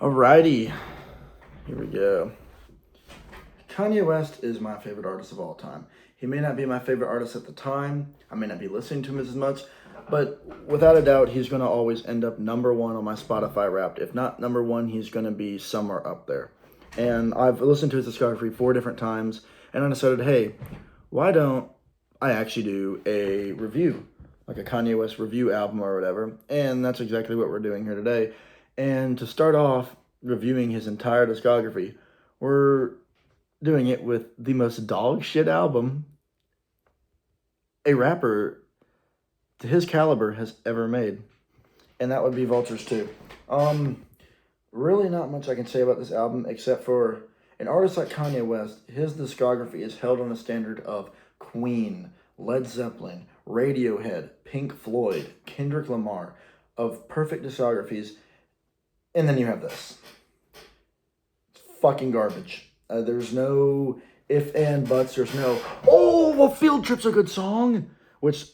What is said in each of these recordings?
Alrighty, here we go. Kanye West is my favorite artist of all time. He may not be my favorite artist at the time. I may not be listening to him as much, but without a doubt, he's going to always end up number one on my Spotify Wrapped. If not number one, he's going to be somewhere up there. And I've listened to his discography 4 different times, and I decided, hey, why don't I actually do a review, like a Kanye West review album or whatever? And that's exactly what we're doing here today. And to start off reviewing his entire discography, we're doing it with the most dog shit album a rapper to his caliber has ever made. And that would be Vultures 2. Really not much I can say about this album except for an artist like Kanye West, his discography is held on a standard of Queen, Led Zeppelin, Radiohead, Pink Floyd, Kendrick Lamar, of perfect discographies. And then you have this. It's fucking garbage. There's no if and buts. There's no, oh, well, Field Trip's a good song. Which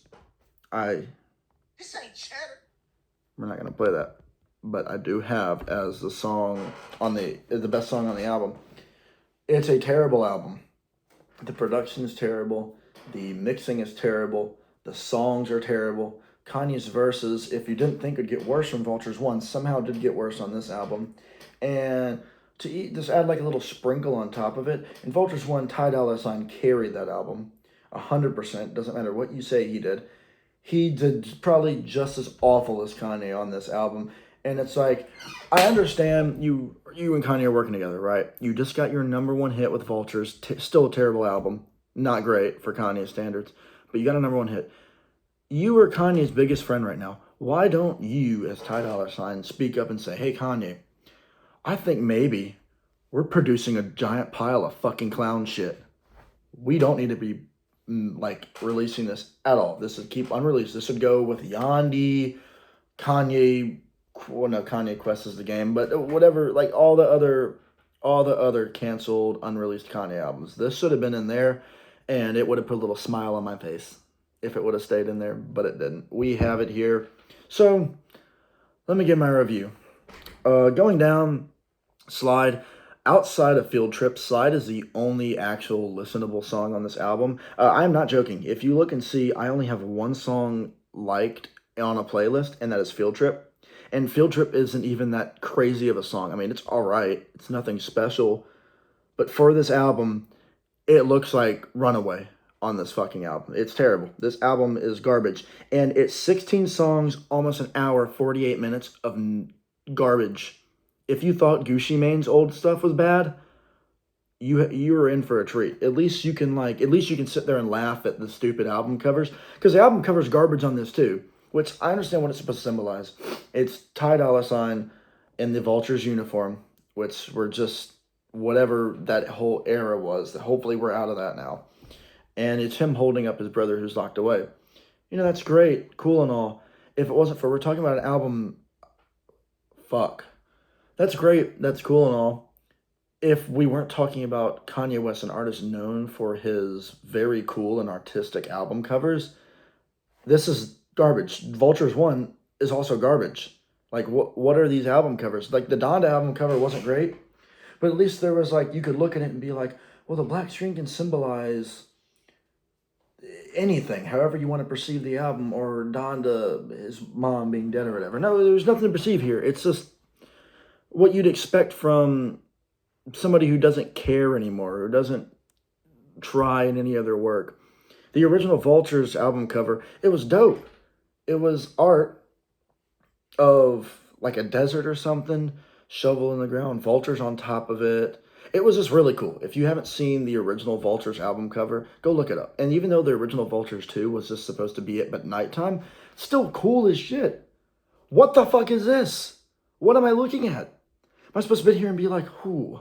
This ain't cheddar. we're not going to play that. But I do have as the song on the best song on the album. It's a terrible album. The production is terrible. The mixing is terrible. The songs are terrible. Kanye's verses, if you didn't think it'd get worse from Vultures 1, somehow did get worse on this album. And just add like a little sprinkle on top of it. In Vultures 1, Ty Dolla $ign carried that album 100%. Doesn't matter what you say he did. He did probably just as awful as Kanye on this album. And it's like, I understand you and Kanye are working together, right? You just got your #1 hit with Vultures. Still a terrible album. Not great for Kanye standards. But you got a #1 hit. You are Kanye's biggest friend right now. Why don't you, as Ty Dolla $ign, speak up and say, hey, Kanye, I think maybe we're producing a giant pile of fucking clown shit. We don't need to be releasing this at all. This would keep unreleased. This would go with Yandi, Kanye. Well, no, Kanye Quest is the game, but whatever. Like all the other canceled, unreleased Kanye albums. This should have been in there, and it would have put a little smile on my face if it would have stayed in there, but it didn't. We have it here. So let me give my review. Going down, Slide. Outside of Field Trip, Slide is the only actual listenable song on this album. I'm not joking. If you look and see, I only have one song liked on a playlist, and that is Field Trip. And Field Trip isn't even that crazy of a song. I mean, it's all right. It's nothing special. But for this album, it looks like Runaway on this fucking album. It's terrible. This album is garbage. And it's 16 songs, almost an hour, 48 minutes of garbage. If you thought Gucci Mane's old stuff was bad, you were in for a treat. At least you can sit there and laugh at the stupid album covers, because the album covers garbage on this too, which I understand what it's supposed to symbolize. It's Ty Dolla $ign in the Vultures uniform, which were just whatever that whole era was. That hopefully we're out of that now. And it's him holding up his brother who's locked away. You know, that's great, cool and all. If it wasn't for, we're talking about an album, fuck. That's great, that's cool and all. If we weren't talking about Kanye West, an artist known for his very cool and artistic album covers, this is garbage. Vultures 1 is also garbage. Like, what are these album covers? Like, the Donda album cover wasn't great, but at least there was, like, you could look at it and be like, well, the black screen can symbolize anything, however you want to perceive the album, or Donda, his mom being dead or whatever. No, there's nothing to perceive here. It's just what you'd expect from somebody who doesn't care anymore, or doesn't try in any other work. The original Vultures album cover, it was dope. It was art of like a desert or something, shovel in the ground, vultures on top of it. It was just really cool. If you haven't seen the original Vultures album cover, go look it up. And even though the original Vultures 2 was just supposed to be it, but nighttime, still cool as shit. What the fuck is this? What am I looking at? Am I supposed to sit here and be like, ooh,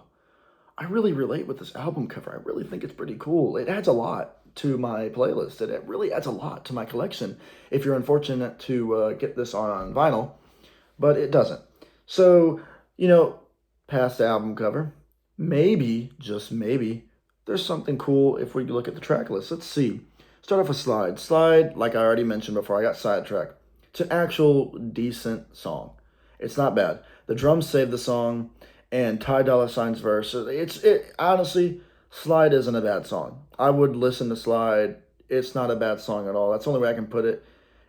I really relate with this album cover. I really think it's pretty cool. It adds a lot to my playlist. It really adds a lot to my collection if you're unfortunate to get this on vinyl, but it doesn't. So, past the album cover, maybe, just maybe, there's something cool if we look at the track list. Let's see. Start off with Slide. Slide, like I already mentioned before, I got sidetracked. It's an actual decent song. It's not bad. The drums save the song, and Ty Dolla Sign's verse. Honestly, Slide isn't a bad song. I would listen to Slide. It's not a bad song at all. That's the only way I can put it.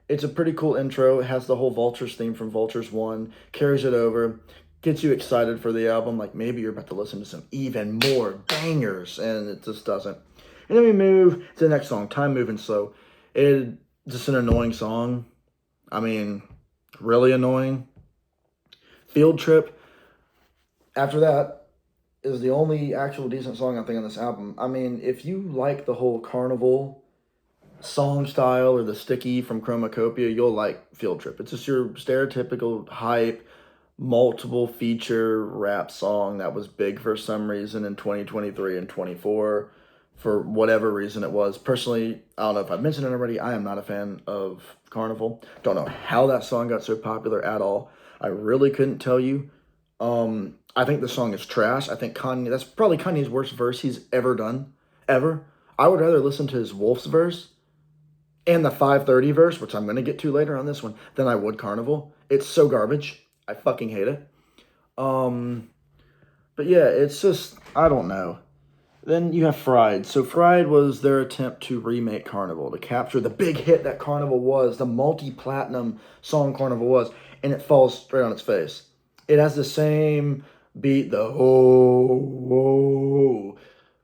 It's a pretty cool intro. It has the whole Vultures theme from Vultures 1, carries it over, gets you excited for the album. Like maybe you're about to listen to some even more bangers, and it just doesn't. And then we move to the next song, Time Moving Slow. It's just an annoying song. I mean, really annoying. Field Trip, after that, is the only actual decent song I think on this album. I mean, if you like the whole carnival song style or the sticky from Chromacopia, you'll like Field Trip. It's just your stereotypical hype, multiple feature rap song that was big for some reason in 2023 and 24 for whatever reason it was. Personally, I don't know if I've mentioned it already, I am not a fan of Carnival. Don't know how that song got so popular at all. I really couldn't tell you. I think the song is trash. I think that's probably Kanye's worst verse he's ever done. Ever. I would rather listen to his Wolf's verse and the 530 verse, which I'm going to get to later on this one, than I would Carnival. It's so garbage. I fucking hate it. But yeah, it's just, I don't know. Then you have Fried. So Fried was their attempt to remake Carnival, to capture the big hit that Carnival was, the multi-platinum song Carnival was, and it falls straight on its face. It has the same beat, the oh,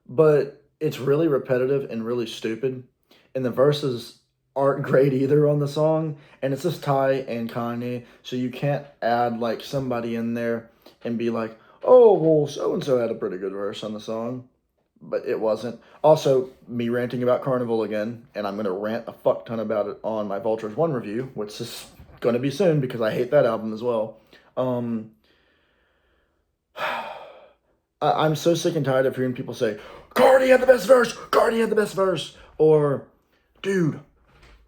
but it's really repetitive and really stupid. And the verses aren't great either on the song. And it's just Ty and Kanye, so you can't add like somebody in there and be like, oh, well, so-and-so had a pretty good verse on the song. But it wasn't. Also, me ranting about Carnival again, and I'm going to rant a fuck ton about it on my Vultures 1 review, which is going to be soon because I hate that album as well. I'm so sick and tired of hearing people say, Cardi had the best verse, Cardi had the best verse, or, dude,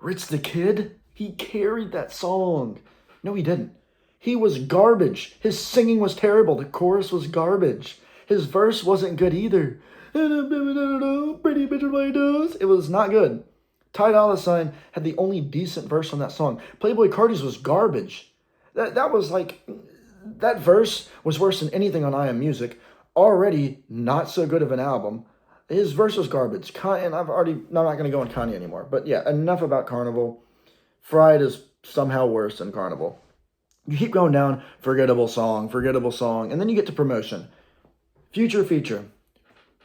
Rich the Kid, he carried that song. No, he didn't. He was garbage. His singing was terrible. The chorus was garbage. His verse wasn't good either. Pretty bitch with my toes. It was not good. Ty Dolla Sign had the only decent verse on that song. Playboy Cardi's was garbage. That was like, that verse was worse than anything on I Am Music. Already not so good of an album. His verse was garbage. And I'm not going to go on Kanye anymore. But yeah, enough about Carnival. Fried is somehow worse than Carnival. You keep going down, forgettable song, and then you get to Promotion. Future feature.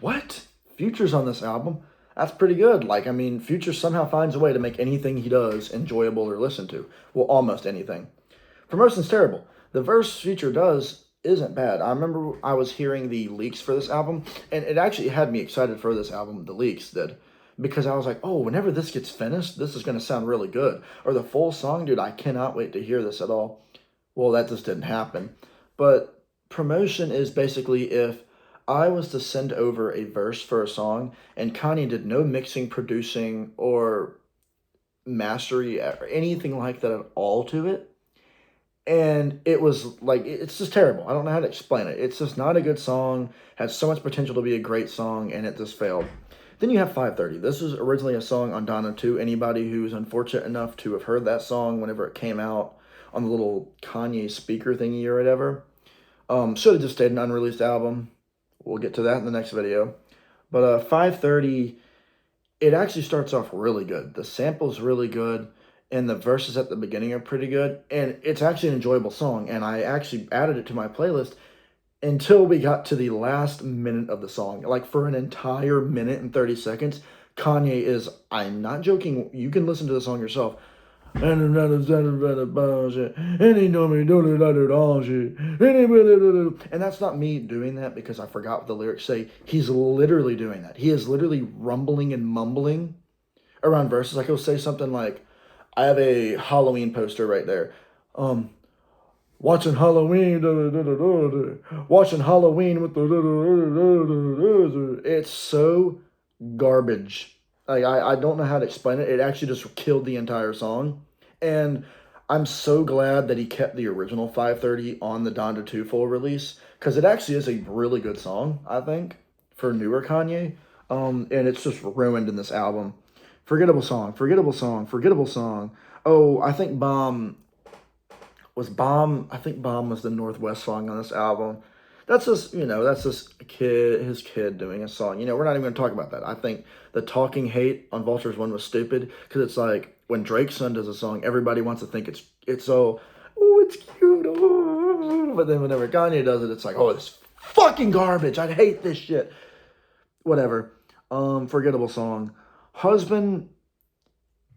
What? Future's on this album? That's pretty good. Like, I mean, Future somehow finds a way to make anything he does enjoyable or listen to. Well, almost anything. Promotion's terrible. The verse Future does isn't bad. I remember I was hearing the leaks for this album, and it actually had me excited for this album, the leaks did. Because I was like, oh, whenever this gets finished, this is going to sound really good. Or the full song, dude, I cannot wait to hear this at all. Well, that just didn't happen. But Promotion is basically if I was to send over a verse for a song and Kanye did no mixing, producing, or mastery or anything like that at all to it. And it was like, it's just terrible. I don't know how to explain it. It's just not a good song, has so much potential to be a great song, and it just failed. Then you have 530. This was originally a song on Donna 2. Anybody who's unfortunate enough to have heard that song whenever it came out on the little Kanye speaker thingy or whatever, should have just stayed an unreleased album. We'll get to that in the next video. But 530, it actually starts off really good. The sample's really good, and the verses at the beginning are pretty good. And it's actually an enjoyable song, and I actually added it to my playlist until we got to the last minute of the song. Like, for an entire minute and 30 seconds, Kanye is, I'm not joking, you can listen to the song yourself. And that's not me doing that because I forgot what the lyrics say. He's literally doing that. He is literally rumbling and mumbling around verses. Like, he'll say something like, I have a Halloween poster right there. Watching Halloween, watching Halloween with the. It's so garbage. Like, I don't know how to explain it. It actually just killed the entire song. And I'm so glad that he kept the original 530 on the Donda 2 full release, because it actually is a really good song, I think, for newer Kanye. And it's just ruined in this album. Forgettable song. Oh, I think Bomb was Bomb. I think Bomb was the Northwest song on this album. That's just, that's just his kid doing a song. We're not even going to talk about that. I think the talking hate on Vultures one was stupid because it's like when Drake's son does a song, everybody wants to think it's so, oh, it's cute, oh. But then whenever Kanye does it, it's like, oh, it's fucking garbage. I hate this shit. Whatever. Forgettable song. Husband,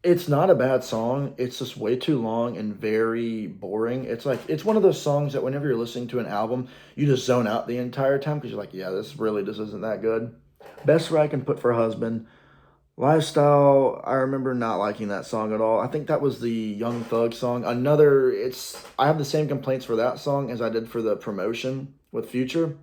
it's not a bad song. It's just way too long and very boring. It's like it's one of those songs that whenever you're listening to an album, you just zone out the entire time because you're like, yeah, this really just isn't that good. Best where I can put for Husband. Lifestyle, I remember not liking that song at all. I think that was the Young Thug song. I have the same complaints for that song as I did for the Promotion with Future.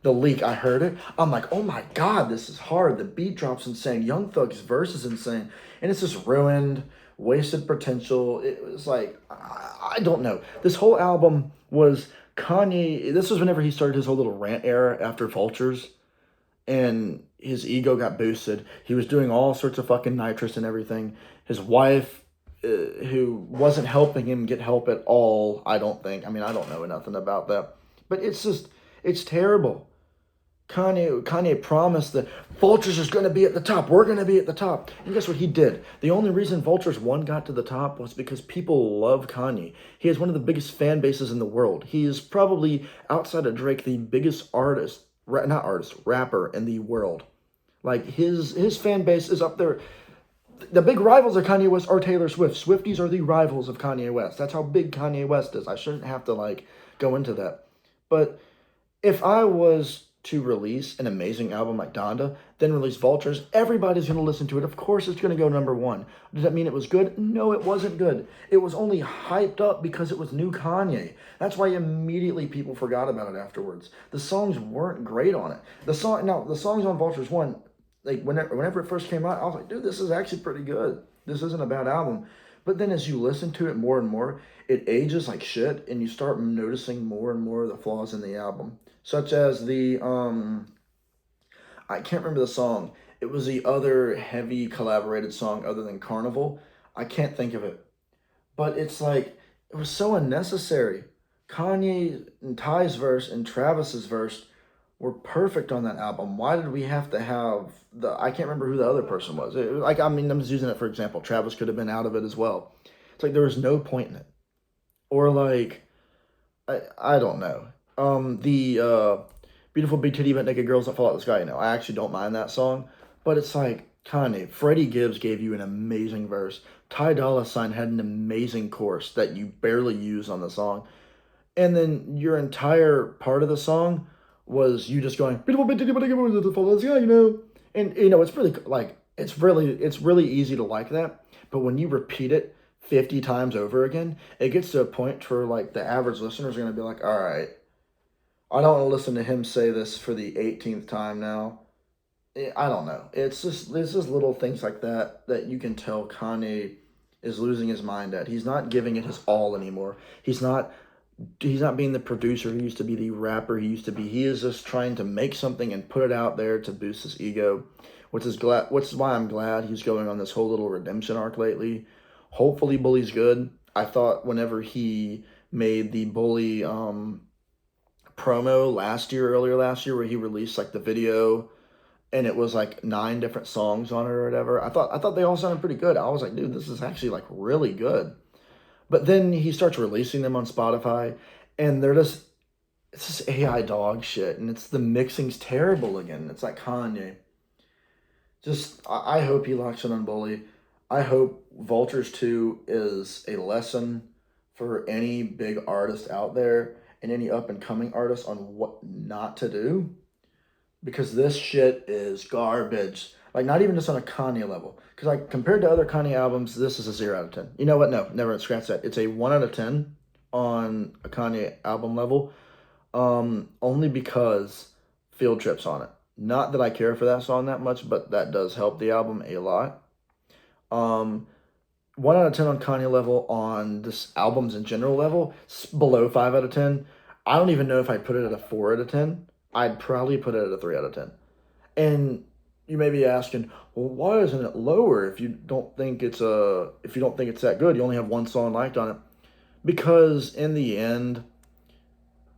The leak, I heard it. I'm like, oh my God, this is hard. The beat drops insane. Young Thug's verse is insane. And it's just ruined, wasted potential. It was like, I don't know. This whole album was Kanye. This was whenever he started his whole little rant era after Vultures. And his ego got boosted. He was doing all sorts of fucking nitrous and everything. His wife, who wasn't helping him get help at all, I don't think. I mean, I don't know nothing about that. But it's terrible. Kanye promised that Vultures is going to be at the top. We're going to be at the top. And guess what he did? The only reason Vultures 1 got to the top was because people love Kanye. He has one of the biggest fan bases in the world. He is probably, outside of Drake, the biggest rapper in the world. Like, his fan base is up there. The big rivals of Kanye West are Taylor Swift. Swifties are the rivals of Kanye West. That's how big Kanye West is. I shouldn't have to, go into that. But if I was to release an amazing album like Donda, then release Vultures, everybody's going to listen to it. Of course it's going to go number one. Does that mean it was good? No, it wasn't good. It was only hyped up because it was new Kanye. That's why immediately people forgot about it afterwards. The songs weren't great on it. The songs on Vultures 1, whenever it first came out, I was like, dude, this is actually pretty good. This isn't a bad album. But then as you listen to it more and more, it ages like shit, and you start noticing more and more of the flaws in the album. Such as I can't remember the song. It was the other heavy collaborated song other than Carnival. I can't think of it. But it's like, it was so unnecessary. Kanye and Ty's verse and Travis's verse were perfect on that album. Why did we have to have I can't remember who the other person was. I'm just using it for example. Travis could have been out of it as well. It's like there was no point in it. Or I don't know. The Beautiful Big Titty But Naked Girls That Fall Out of the Sky, I actually don't mind that song. But it's like, Kanye, Freddie Gibbs gave you an amazing verse. Ty Dolla $ign had an amazing chorus that you barely use on the song. And then your entire part of the song was you just going, Beautiful Big Titty But Naked Girls That Fall Out of the Sky, And, it's really, it's really easy to like that. But when you repeat it 50 times over again, it gets to a point where, the average listener is going to be like, all right, I don't want to listen to him say this for the 18th time now. I don't know. It's just little things like that you can tell Kanye is losing his mind at. He's not giving it his all anymore. He's not being the producer he used to be, the rapper he used to be. He is just trying to make something and put it out there to boost his ego, which is why I'm glad he's going on this whole little redemption arc lately. Hopefully Bully's good. I thought whenever he made the Bully promo earlier last year, where he released the video and it was 9 different songs on it or whatever, I thought they all sounded pretty good. I was like, dude, this is actually really good. But then he starts releasing them on Spotify and it's just AI dog shit, and the mixing's terrible again. It's like Kanye. Just, I hope he locks in on Bully. I hope Vultures 2 is a lesson for any big artist out there and any up-and-coming artists on what not to do. Because this shit is garbage. Not even just on a Kanye level. Because, compared to other Kanye albums, this is a 0 out of 10. You know what? No, never scratch that. It's a 1 out of 10 on a Kanye album level. Only because Field Trip's on it. Not that I care for that song that much, but that does help the album a lot. 1 out of 10 on Kanye level. On this albums in general level, below 5 out of 10. I don't even know if I'd put it at a 4 out of 10. I'd probably put it at a 3 out of 10. And you may be asking, well, why isn't it lower if you don't think it's that good? You only have one song liked on it. because in the end,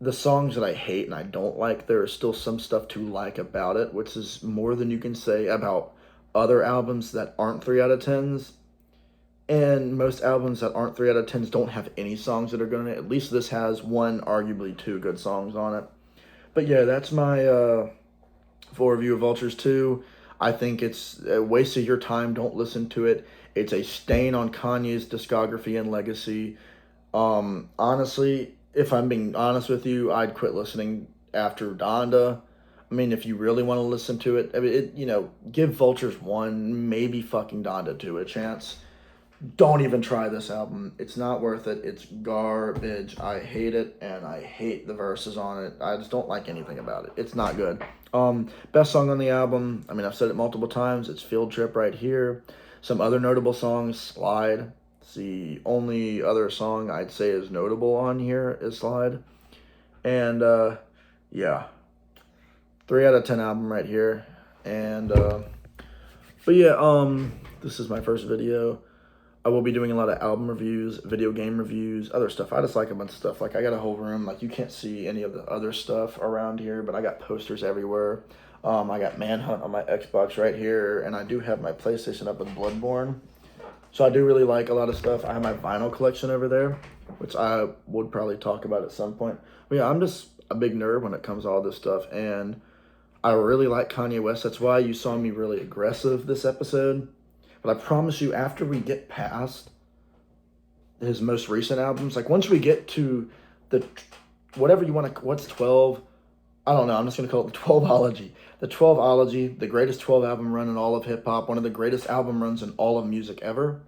the songs that I hate and I don't like, there is still some stuff to like about it, which is more than you can say about other albums that aren't 3 out of 10s. And most albums that aren't 3 out of 10s don't have any songs that are good on it. At least this has one, arguably two good songs on it. But yeah, that's my full review of Vultures 2. I think it's a waste of your time. Don't listen to it. It's a stain on Kanye's discography and legacy. Honestly, if I'm being honest with you, I'd quit listening after Donda. I mean, if you really want to listen to it, I mean, give Vultures 1, maybe fucking Donda 2 a chance. Don't even try this album. It's not worth it. It's garbage. I hate it, and I hate the verses on it. I just don't like anything about it. It's not good. Best song on the album, I mean, I've said it multiple times. It's Field Trip right here. Some other notable songs, Slide. It's the only other song I'd say is notable on here is Slide. And, yeah. 3 out of 10 album right here. And, but yeah, this is my first video. I will be doing a lot of album reviews, video game reviews, other stuff. I just like a bunch of stuff. Like, I got a whole room. Like, you can't see any of the other stuff around here, but I got posters everywhere. I got Manhunt on my Xbox right here, and I do have my PlayStation up with Bloodborne. So I do really like a lot of stuff. I have my vinyl collection over there, which I would probably talk about at some point. But yeah, I'm just a big nerd when it comes to all this stuff, and I really like Kanye West. That's why you saw me really aggressive this episode. But I promise you, after we get past his most recent albums, like once we get to the, whatever you want to, what's 12? I don't know. I'm just going to call it the 12ology. The 12ology, the greatest 12 album run in all of hip hop, one of the greatest album runs in all of music ever.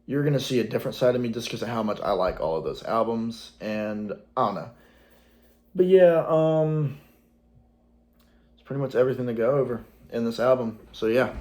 You're going to see a different side of me just because of how much I like all of those albums. And I don't know. But yeah, it's pretty much everything to go over in this album. So yeah.